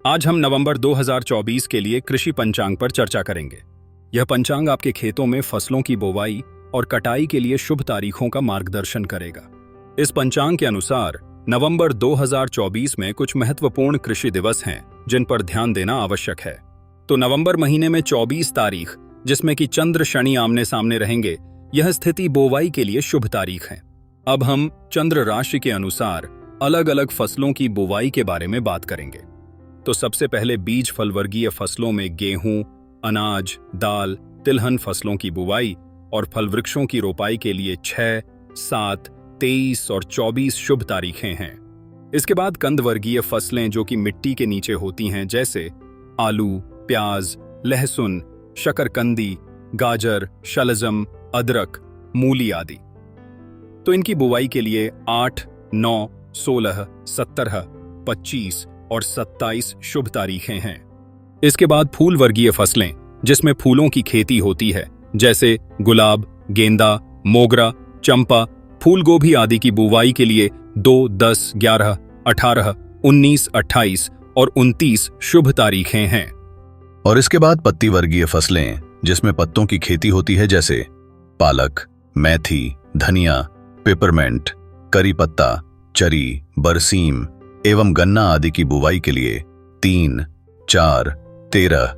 आज हम नवंबर 2024 के लिए कृषि पंचांग पर चर्चा करेंगे। यह पंचांग आपके खेतों में फसलों की बुवाई और कटाई के लिए शुभ तारीखों का मार्गदर्शन करेगा। इस पंचांग के अनुसार नवंबर 2024 में कुछ महत्वपूर्ण कृषि दिवस हैं जिन पर ध्यान देना आवश्यक है। तो नवंबर महीने में 24 तारीख, जिसमें कि चंद्र शनि आमने सामने रहेंगे, यह स्थिति बोवाई के लिए शुभ तारीख है। अब हम चंद्र राशि के अनुसार अलग अलग फसलों की बुवाई के बारे में बात करेंगे। तो सबसे पहले बीज फल वर्गीय फसलों में गेहूं, अनाज, दाल, तिलहन फसलों की बुवाई और फल वृक्षों की रोपाई के लिए 6, 7, 23 और 24 शुभ तारीखें हैं। इसके बाद कंद वर्गीय फसलें जो कि मिट्टी के नीचे होती हैं, जैसे आलू, प्याज, लहसुन, शकरकंदी, गाजर, शलजम, अदरक, मूली आदि। तो इनकी बुवाई के लिए 8, 9, 16, 17, 25 और 27 शुभ तारीखें हैं। इसके बाद फूल वर्गीय फसलें जिसमें फूलों की खेती होती है, जैसे गुलाब, गेंदा, मोगरा, चंपा, फूल गोभी आदि की बुवाई के लिए 2, 10, 11, 18, 19, 28 और 29 शुभ तारीखें हैं। और इसके बाद पत्ती वर्गीय फसलें जिसमें पत्तों की खेती होती है, जैसे पालक, मेथी, धनिया, पेपरमेंट, करी पत्ता, चरी, बरसीम एवं गन्ना आदि की बुवाई के लिए 3, 4, 13,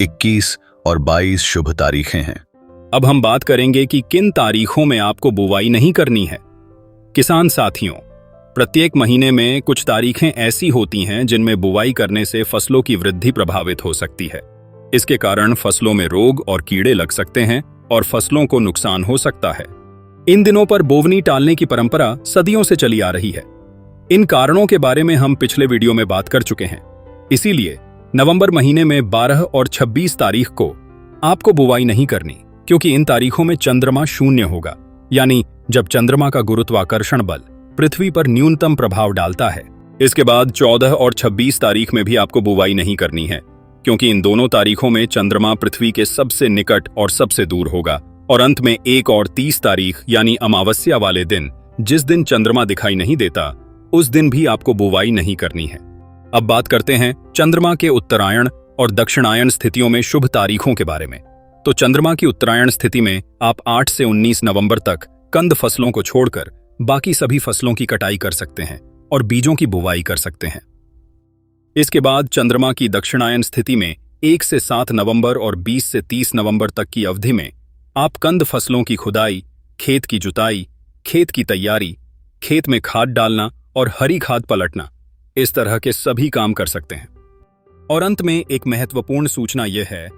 21 और 22 शुभ तारीखें हैं। अब हम बात करेंगे कि किन तारीखों में आपको बुवाई नहीं करनी है। किसान साथियों, प्रत्येक महीने में कुछ तारीखें ऐसी होती हैं जिनमें बुवाई करने से फसलों की वृद्धि प्रभावित हो सकती है। इसके कारण फसलों में रोग और कीड़े लग सकते हैं और फसलों को नुकसान हो सकता है। इन दिनों पर बोवनी टालने की परंपरा सदियों से चली आ रही है। इन कारणों के बारे में हम पिछले वीडियो में बात कर चुके हैं। इसीलिए नवंबर महीने में 12 और 26 तारीख को आपको बुवाई नहीं करनी, क्योंकि इन तारीखों में चंद्रमा शून्य होगा, यानी जब चंद्रमा का गुरुत्वाकर्षण बल पृथ्वी पर न्यूनतम प्रभाव डालता है। इसके बाद 14 और 26 तारीख में भी आपको बुवाई नहीं करनी है, क्योंकि इन दोनों तारीखों में चंद्रमा पृथ्वी के सबसे निकट और सबसे दूर होगा। और अंत में 1 और 30 तारीख यानी अमावस्या वाले दिन, जिस दिन चंद्रमा दिखाई नहीं देता, उस दिन भी आपको बुवाई नहीं करनी है। अब बात करते हैं चंद्रमा के उत्तरायण और दक्षिणायन स्थितियों में शुभ तारीखों के बारे में। तो चंद्रमा की उत्तरायण स्थिति में आप 8 से 19 नवंबर तक कंद फसलों को छोड़कर बाकी सभी फसलों की कटाई कर सकते हैं और बीजों की बुवाई कर सकते हैं। इसके बाद चंद्रमा की दक्षिणायन स्थिति में 1 से 7 नवंबर और 20 से 30 नवंबर तक की अवधि में आप कंद फसलों की खुदाई, खेत की जुताई, खेत की तैयारी, खेत में खाद डालना और हरी खाद पलटना, इस तरह के सभी काम कर सकते हैं। और अंत में एक महत्वपूर्ण सूचना यह है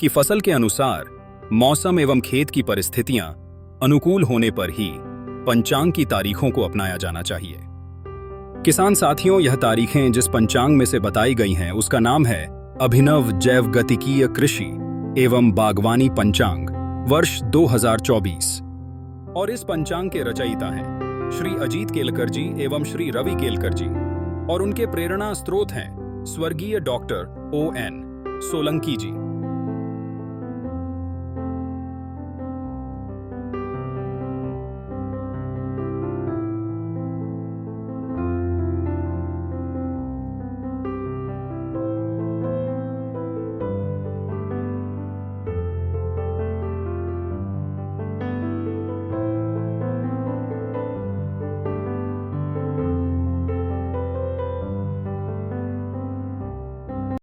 कि फसल के अनुसार मौसम एवं खेत की परिस्थितियां अनुकूल होने पर ही पंचांग की तारीखों को अपनाया जाना चाहिए। किसान साथियों, यह तारीखें जिस पंचांग में से बताई गई हैं उसका नाम है अभिनव जैव गतिकीय कृषि एवं बागवानी पंचांग वर्ष 2024। और इस पंचांग के रचयिता हैं श्री अजीत केलकर जी एवं श्री रवि केलकर जी, और उनके प्रेरणा स्रोत हैं स्वर्गीय डॉक्टर O.N. सोलंकी जी।